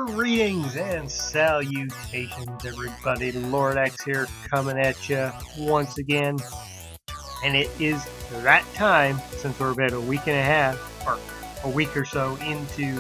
Greetings and salutations, everybody. Lord X here, coming at you once again. And it is that time, since we're about a week and a half, or a week or so into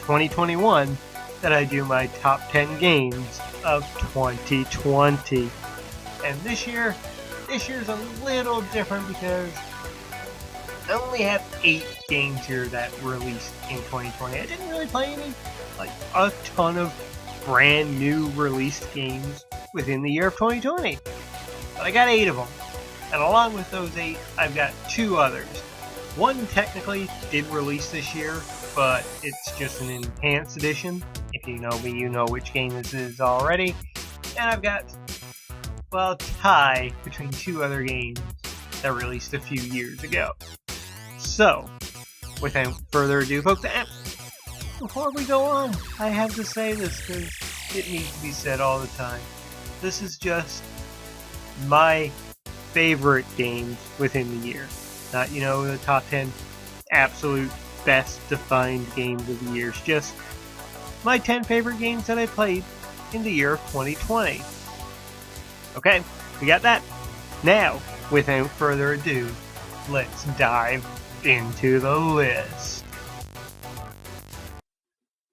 2021, that I do my top 10 games of 2020. And this year's a little different because I only have 8 games here that released in 2020. I didn't really play any, a ton of brand new released games within the year of 2020. But I got 8 of them. And along with those 8, I've got 2 others. One technically did release this year, but it's just an enhanced edition. If you know me, you know which game this is already. And I've got, a tie between 2 other games that released a few years ago. So, without further ado, folks, before we go on, I have to say this because it needs to be said all the time. This is just my favorite games within the year. Not, the top 10 absolute best defined games of the year. It's just my 10 favorite games that I played in the year of 2020. Okay, we got that. Now, without further ado, let's dive into the list.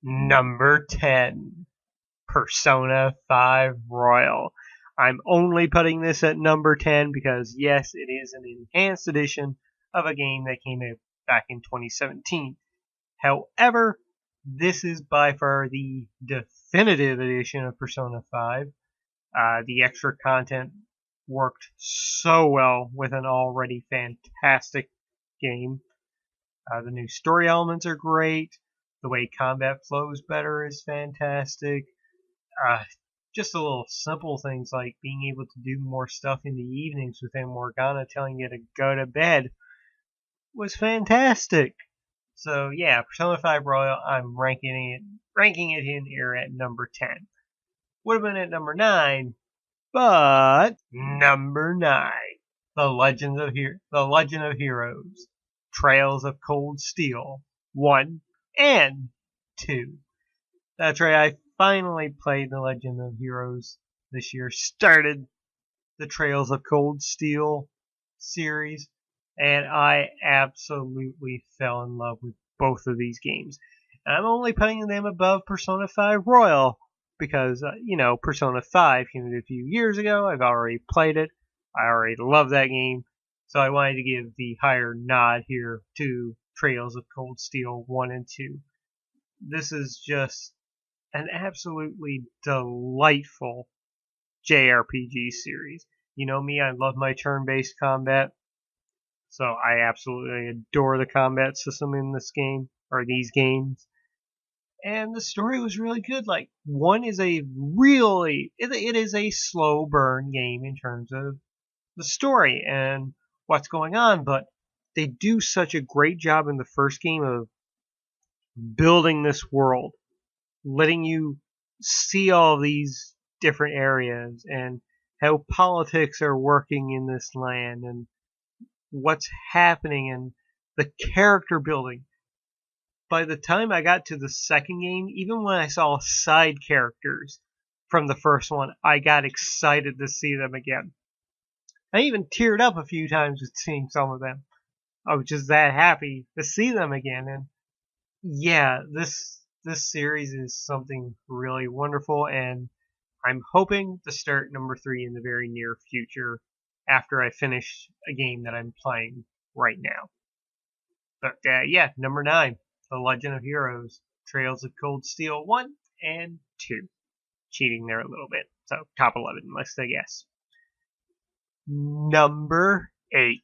Number 10, Persona 5 Royal. I'm only putting this at number 10 because, yes, it is an enhanced edition of a game that came out back in 2017. However, this is by far the definitive edition of Persona 5. The extra content worked so well with an already fantastic game. The new story elements are great. The way combat flows better is fantastic. Just the little simple things like being able to do more stuff in the evenings without Morgana telling you to go to bed was fantastic. So yeah, Persona 5 Royal, I'm ranking it in here at number 10. Would have been at number 9, but number 9, The Legend of Heroes, Trails of Cold Steel 1 and 2. That's right, I finally played The Legend of Heroes this year, started the Trails of Cold Steel series, and I absolutely fell in love with both of these games. And I'm only putting them above Persona 5 Royal because, Persona 5 came out a few years ago. I've already played it. I already love that game. So I wanted to give the higher nod here to Trails of Cold Steel 1 and 2. This is just an absolutely delightful JRPG series. You know me, I love my turn-based combat. So I absolutely adore the combat system in this game, or these games. And the story was really good. Like, 1 is it is a slow burn game in terms of the story and what's going on, but they do such a great job in the first game of building this world, letting you see all these different areas and how politics are working in this land and what's happening and the character building. By the time I got to the second game, even when I saw side characters from the first one, I got excited to see them again. I even teared up a few times with seeing some of them. I was just that happy to see them again. And yeah, this series is something really wonderful, and I'm hoping to start number 3 in the very near future after I finish a game that I'm playing right now. But yeah, number 9, The Legend of Heroes, Trails of Cold Steel 1 and 2. Cheating there a little bit. So top 11 list, I guess. Number 8,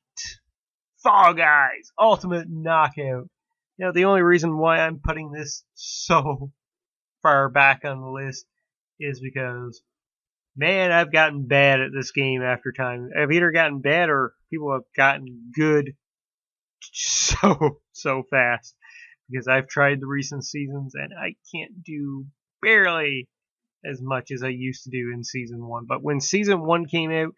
Fall Guys Ultimate Knockout. The only reason why I'm putting this so far back on the list is because, man, I've gotten bad at this game after time. I've either gotten bad or people have gotten good so fast. Because I've tried the recent seasons and I can't do barely as much as I used to do in Season 1. But when Season 1 came out,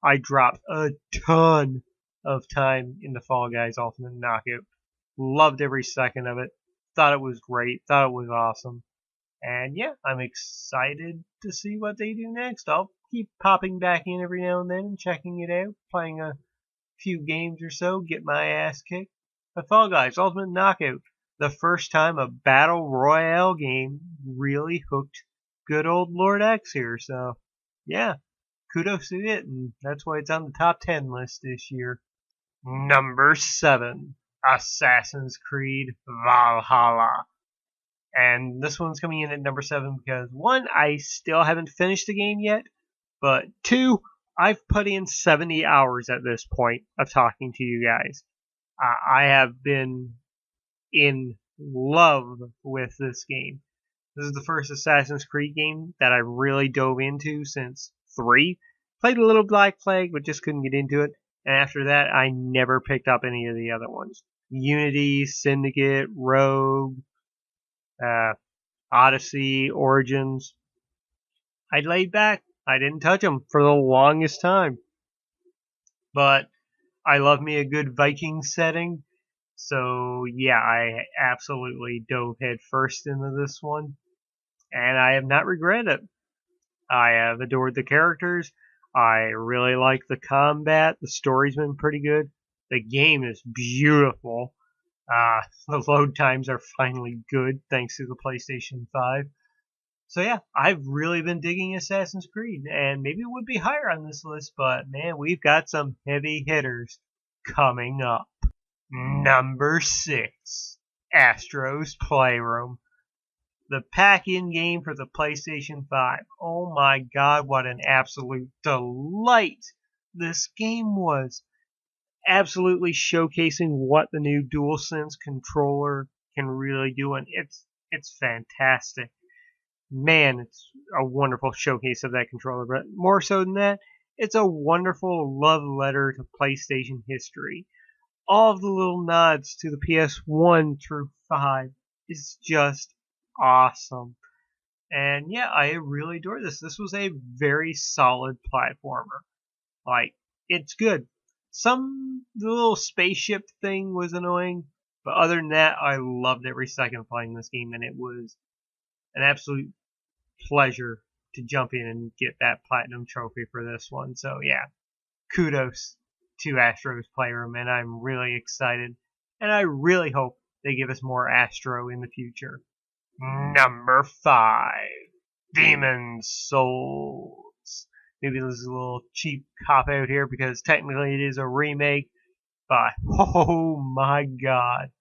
I dropped a ton of time into Fall Guys Ultimate Knockout. Loved every second of it. Thought it was great. Thought it was awesome. And yeah, I'm excited to see what they do next. I'll keep popping back in every now and then and checking it out, playing a few games or so, get my ass kicked. But Fall Guys Ultimate Knockout, the first time a battle royale game really hooked good old Lord X here. So yeah, kudos to it, and that's why it's on the top 10 list this year. Number 7, Assassin's Creed Valhalla. And this one's coming in at number 7 because 1, I still haven't finished the game yet, but 2, I've put in 70 hours at this point of talking to you guys. I have been in love with this game. This is the first Assassin's Creed game that I really dove into since 3. Played a little Black Flag, but just couldn't get into it. And after that, I never picked up any of the other ones. Unity, Syndicate, Rogue, Odyssey, Origins. I laid back. I didn't touch them for the longest time. But I love me a good Viking setting. So yeah, I absolutely dove head first into this one. And I have not regretted it. I have adored the characters. I really like the combat. The story's been pretty good. The game is beautiful. The load times are finally good thanks to the PlayStation 5. So yeah, I've really been digging Assassin's Creed, and maybe it would be higher on this list, but man, we've got some heavy hitters coming up. Number 6, Astros Playroom. The pack-in game for the PlayStation 5. Oh my god, what an absolute delight this game was. Absolutely showcasing what the new DualSense controller can really do, and it's fantastic. Man, it's a wonderful showcase of that controller, but more so than that, it's a wonderful love letter to PlayStation history. All of the little nods to the PS1 through 5 is just awesome. And yeah, I really adore this. This was a very solid platformer. Like, it's good. The little spaceship thing was annoying, but other than that, I loved every second playing this game, and it was an absolute pleasure to jump in and get that platinum trophy for this one. So yeah, kudos to Astros Playroom, and I'm really excited, and I really hope they give us more Astro in the future. Number 5, Demon's Souls. Maybe this is a little cheap cop out here because technically it is a remake, but oh my god,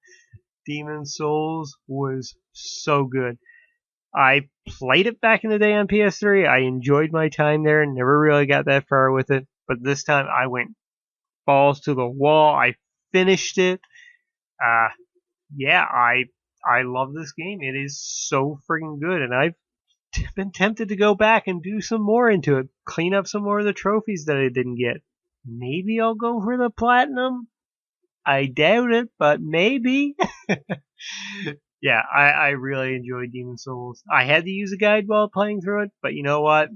Demon's Souls was so good. I played it back in the day on PS3. I enjoyed my time there and never really got that far with it, but this time I went balls to the wall. I finished it. Yeah, I love this game. It is so freaking good, and I've been tempted to go back and do some more into it, clean up some more of the trophies that I didn't get. Maybe I'll go for the platinum. I doubt it, but maybe. Yeah, I really enjoyed Demon's Souls. I had to use a guide while playing through it, but you know what?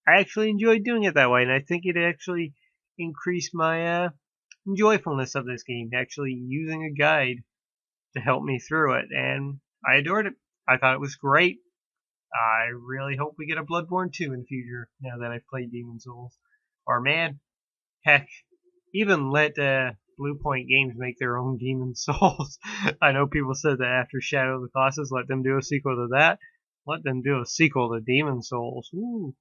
I actually enjoyed doing it that way, and I think it actually increased my enjoyfulness of this game, actually using a guide to help me through it, and I adored it. I thought it was great. I really hope we get a Bloodborne 2 in the future, now that I've played Demon's Souls. Or man, heck, even let Blue Point Games make their own Demon's Souls. I know people said that after Shadow of the Colossus, let them do a sequel to that. Let them do a sequel to Demon's Souls. Ooh,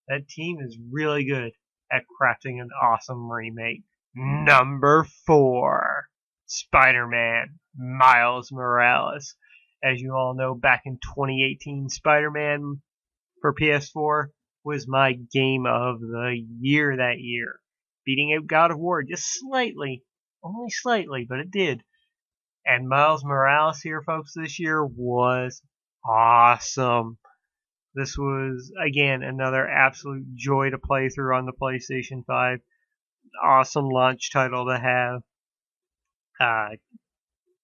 that team is really good at crafting an awesome remake. Number 4, Spider-Man Miles Morales. As you all know, back in 2018, Spider-Man for PS4 was my game of the year that year. Beating out God of War just slightly, only slightly, but it did. And Miles Morales here, folks, this year was awesome. This was, again, another absolute joy to play through on the PlayStation 5. Awesome launch title to have.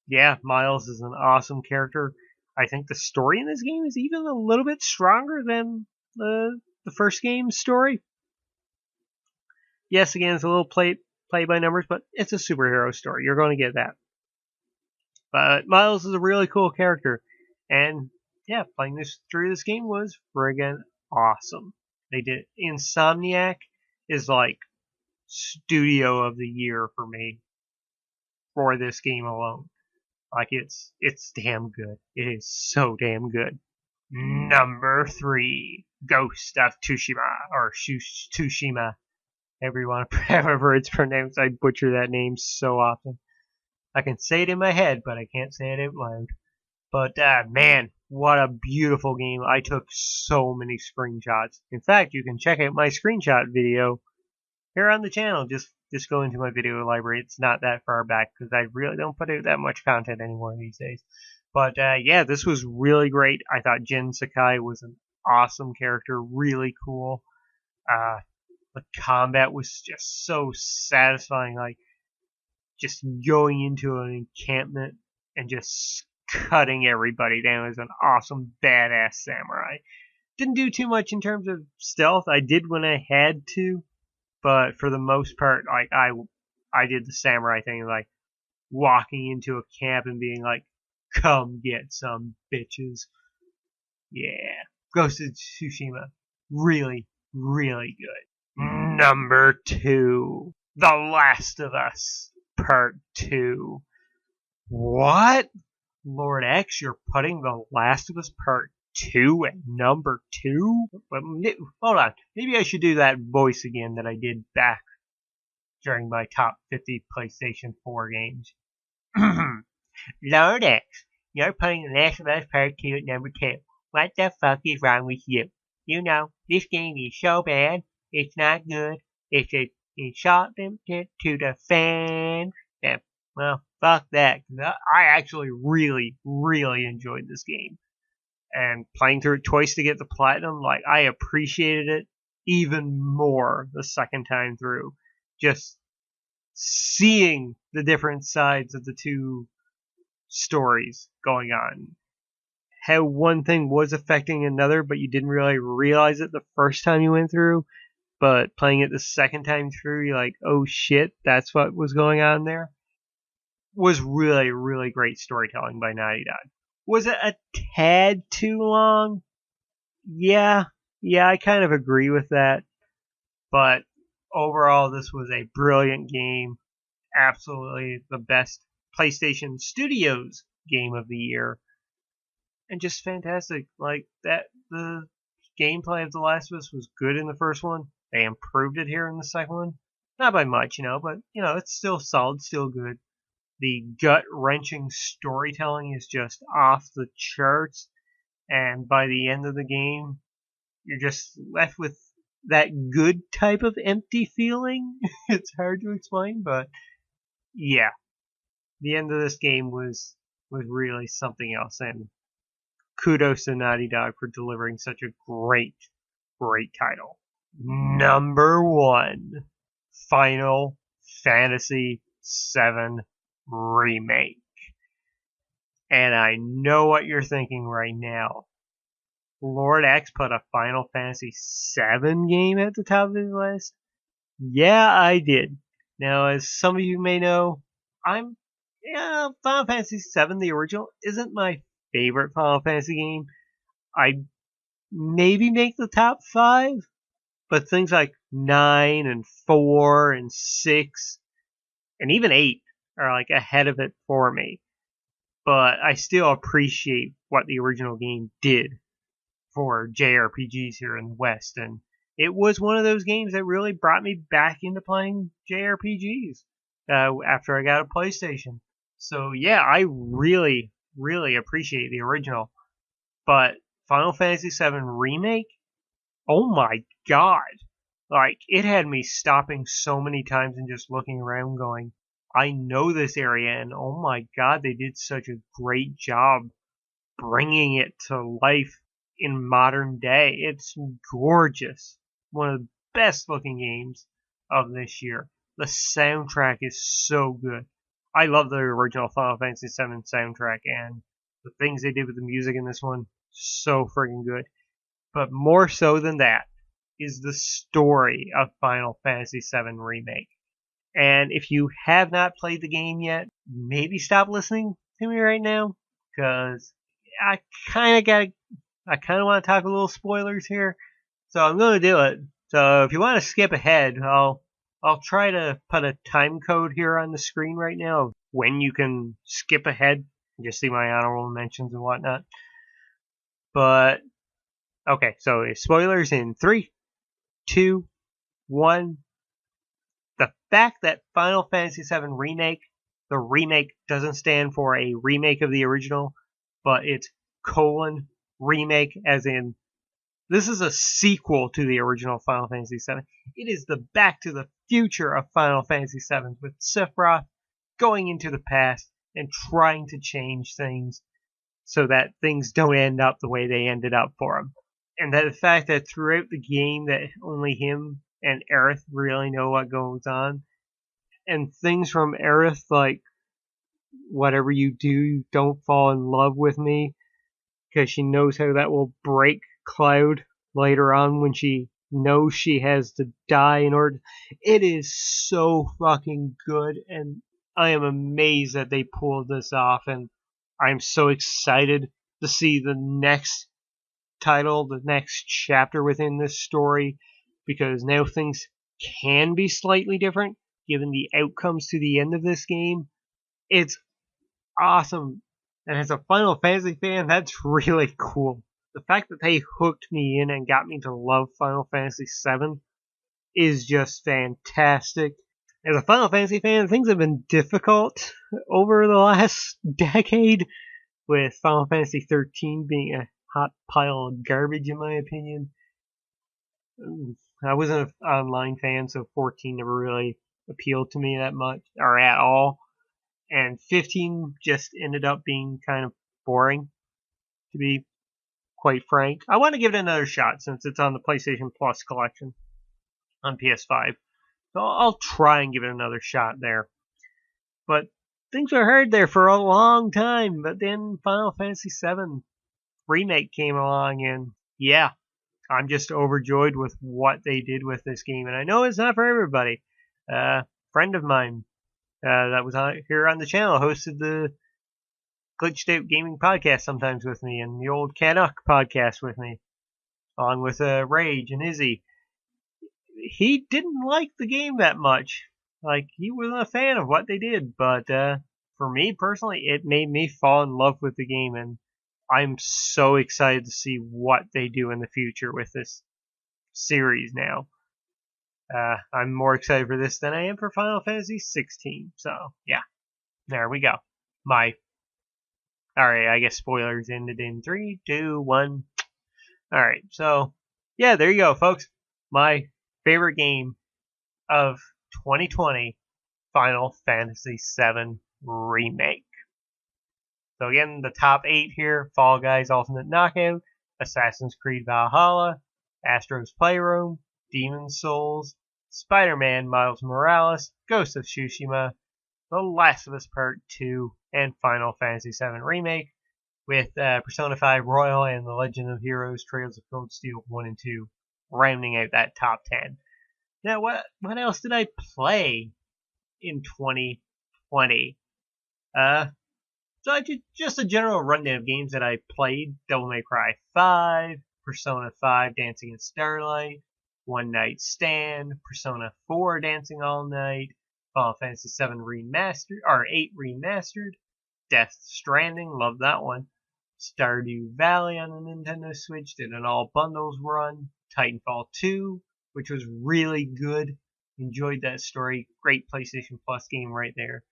Yeah, Miles is an awesome character. I think the story in this game is even a little bit stronger than the first game's story. Yes, again, it's a little play by numbers, but it's a superhero story. You're going to get that. But Miles is a really cool character, and yeah, playing through this game was friggin' awesome. They did. Insomniac is like studio of the year for me for this game alone. Like it's damn good. It is so damn good. Number 3, Ghost of Tsushima or Tsushima. Everyone, however it's pronounced, I butcher that name so often. I can say it in my head, but I can't say it out loud. But man, what a beautiful game! I took so many screenshots. In fact, you can check out my screenshot video here on the channel. Just go into my video library. It's not that far back because I really don't put out that much content anymore these days. But yeah, this was really great. I thought Jin Sakai was an awesome character, really cool. The combat was just so satisfying. Like just going into an encampment and just cutting everybody down as an awesome badass samurai. Didn't do too much in terms of stealth. I did when I had to, but for the most part, like I did the samurai thing, like walking into a camp and being like, "Come get some bitches." Yeah, Ghost of Tsushima, really, really good. Number 2, The Last of Us Part 2. What? Lord X, you're putting The Last of Us Part 2 at number 2? Hold on. Maybe I should do that voice again that I did back during my top 50 PlayStation 4 games. Lord X, you're putting The Last of Us Part 2 at number 2. What the fuck is wrong with you? You know, this game is so bad, it's not good. It's an insulting to the fans. Well, fuck that. I actually really, really enjoyed this game. And playing through it twice to get the platinum, like, I appreciated it even more the second time through. Just seeing the different sides of the two stories going on. How one thing was affecting another, but you didn't really realize it the first time you went through. But playing it the second time through, you're like, oh shit, that's what was going on there. Was really, really great storytelling by Naughty Dog. Was it a tad too long? Yeah, I kind of agree with that. But overall, this was a brilliant game. Absolutely the best PlayStation Studios game of the year. And just fantastic. Like, that, the gameplay of The Last of Us was good in the first one. They improved it here in the second one. Not by much, but, it's still solid, still good. The gut-wrenching storytelling is just off the charts, and by the end of the game, you're just left with that good type of empty feeling. It's hard to explain, but yeah, the end of this game was really something else, and kudos to Naughty Dog for delivering such a great title. Number 1, Final Fantasy VII Remake. And I know what you're thinking right now. Lord X put a Final Fantasy VII game at the top of his list? Yeah, I did. Now, as some of you may know, Final Fantasy VII, the original, isn't my favorite Final Fantasy game. I maybe make the top 5, but things like 9 and 4 and 6 and even 8 are like ahead of it for me. But I still appreciate what the original game did for JRPGs here in the West, and it was one of those games that really brought me back into playing JRPGs after I got a PlayStation. So yeah, I really, really appreciate the original. But Final Fantasy VII Remake, oh my god. Like, it had me stopping so many times and just looking around going, I know this area, and oh my god, they did such a great job bringing it to life in modern day. It's gorgeous. One of the best looking games of this year. The soundtrack is so good. I love the original Final Fantasy VII soundtrack, and the things they did with the music in this one, so friggin' good. But more so than that, is the story of Final Fantasy VII Remake. And if you have not played the game yet, maybe stop listening to me right now, because I kind of want to talk a little spoilers here, so I'm going to do it. So if you want to skip ahead, I'll try to put a time code here on the screen right now of when you can skip ahead and just see my honorable mentions and whatnot. But okay, so spoilers in 3, 2, 1. The fact that Final Fantasy VII Remake, the remake doesn't stand for a remake of the original, but it's remake, as in this is a sequel to the original Final Fantasy VII. It is the Back to the Future of Final Fantasy VII, with Sephiroth going into the past and trying to change things so that things don't end up the way they ended up for him. And that the fact that throughout the game that only him and Aerith really know what goes on. And things from Aerith like, whatever you do, don't fall in love with me, because she knows how that will break Cloud later on when she knows she has to die in order. It is so fucking good, and I am amazed that they pulled this off, and I'm so excited to see the next title, the next chapter within this story, because now things can be slightly different given the outcomes to the end of this game. It's awesome. And as a Final Fantasy fan, that's really cool. The fact that they hooked me in and got me to love Final Fantasy VII is just fantastic. As a Final Fantasy fan, things have been difficult over the last decade, with Final Fantasy XIII being a hot pile of garbage, in my opinion. I wasn't an online fan, so 14 never really appealed to me that much, or at all. And 15 just ended up being kind of boring, to be quite frank. I want to give it another shot since it's on the PlayStation Plus collection on PS5. So I'll try and give it another shot there. But things were hard there for a long time, but then Final Fantasy VII Remake came along, and yeah, I'm just overjoyed with what they did with this game. And I know it's not for everybody. A friend of mine that was here on the channel hosted the Glitched Out Gaming podcast sometimes with me, and the old Canuck podcast with me, along with Rage and Izzy. He didn't like the game that much. Like, he wasn't a fan of what they did, but for me personally, it made me fall in love with the game, and I'm so excited to see what they do in the future with this series now. I'm more excited for this than I am for Final Fantasy 16. So, yeah. There we go. Alright, I guess spoilers ended in 3, 2, 1. Alright, so, yeah, there you go, folks. My favorite game of 2020, Final Fantasy VII Remake. So again, the top 8 here: Fall Guys Ultimate Knockout, Assassin's Creed Valhalla, Astros Playroom, Demon's Souls, Spiderman Miles Morales, Ghost of Tsushima, The Last of Us Part 2, and Final Fantasy VII Remake, with Persona 5 Royal and The Legend of Heroes Trails of Cold Steel 1 and 2 rounding out that top 10. Now, what else did I play in 2020? So I did just a general rundown of games that I played: Devil May Cry 5, Persona 5 Dancing in Starlight, One Night Stand, Persona 4 Dancing All Night, Final Fantasy 7 Remastered, or 8 Remastered, Death Stranding, love that one, Stardew Valley on the Nintendo Switch, did an all bundles run, Titanfall 2, which was really good, enjoyed that story, great PlayStation Plus game right there.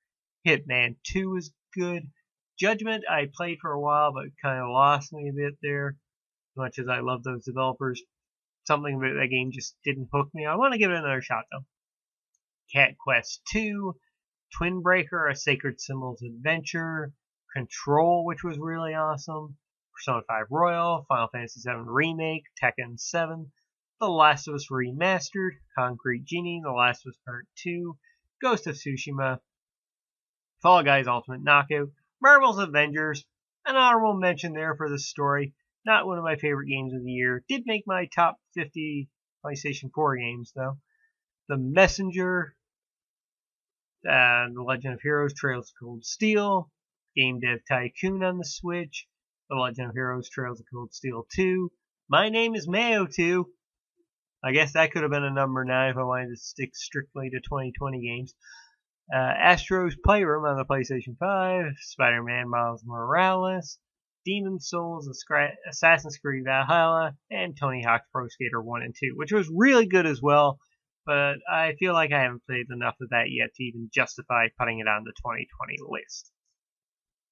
Hitman 2 was good. Judgment I played for a while, but kind of lost me a bit there. As much as I love those developers, something about that game just didn't hook me. I want to give it another shot though. Cat Quest 2, Twin Breaker, A Sacred Symbols Adventure, Control, which was really awesome, Persona 5 Royal, Final Fantasy 7 Remake, Tekken 7, The Last of Us Remastered, Concrete Genie, The Last of Us Part 2, Ghost of Tsushima, Fall Guys Ultimate Knockout, Marvel's Avengers, an honorable mention there for the story. Not one of my favorite games of the year. Did make my top 50 PlayStation 4 games, though. The Messenger, The Legend of Heroes Trails of Cold Steel, Game Dev Tycoon on the Switch, The Legend of Heroes Trails of Cold Steel 2, My Name is Mayo 2. I guess that could have been a number 9 if I wanted to stick strictly to 2020 games. Astros Playroom on the PlayStation 5, Spiderman Miles Morales, Demon's Souls, Assassin's Creed Valhalla, and Tony Hawk's Pro Skater 1 and 2, which was really good as well, but I feel like I haven't played enough of that yet to even justify putting it on the 2020 list.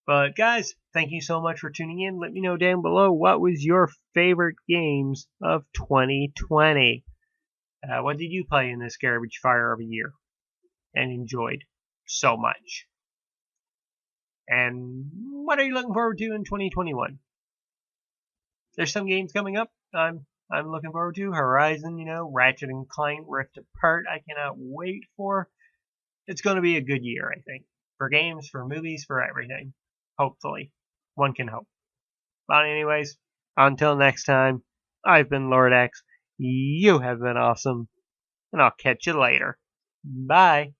But guys, thank you so much for tuning in. Let me know down below what was your favorite games of 2020. What did you play in this garbage fire of a year and enjoyed so much? And what are you looking forward to in 2021? There's some games coming up I'm looking forward to. Horizon, Ratchet and Clank Rift Apart, I cannot wait for. It's going to be a good year, I think. For games, for movies, for everything. Hopefully. One can hope. But anyways, until next time, I've been Lord X. You have been awesome. And I'll catch you later. Bye.